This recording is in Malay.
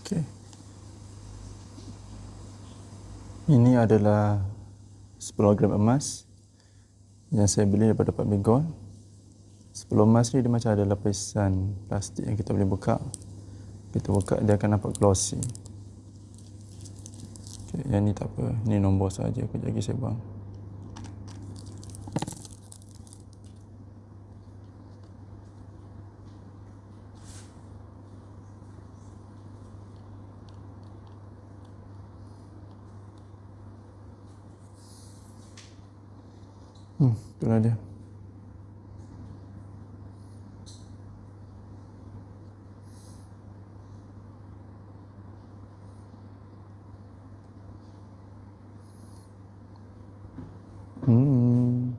Okey. Ini adalah 10 gram emas yang saya beli daripada Pak Megon. 10 emas ni dia macam ada lapisan plastik yang kita boleh buka. Kita buka dia akan nampak glossy. Okay, yang ni tak apa, ni nombor saja. Kejap lagi saya buang. Itulah dia. Hmm.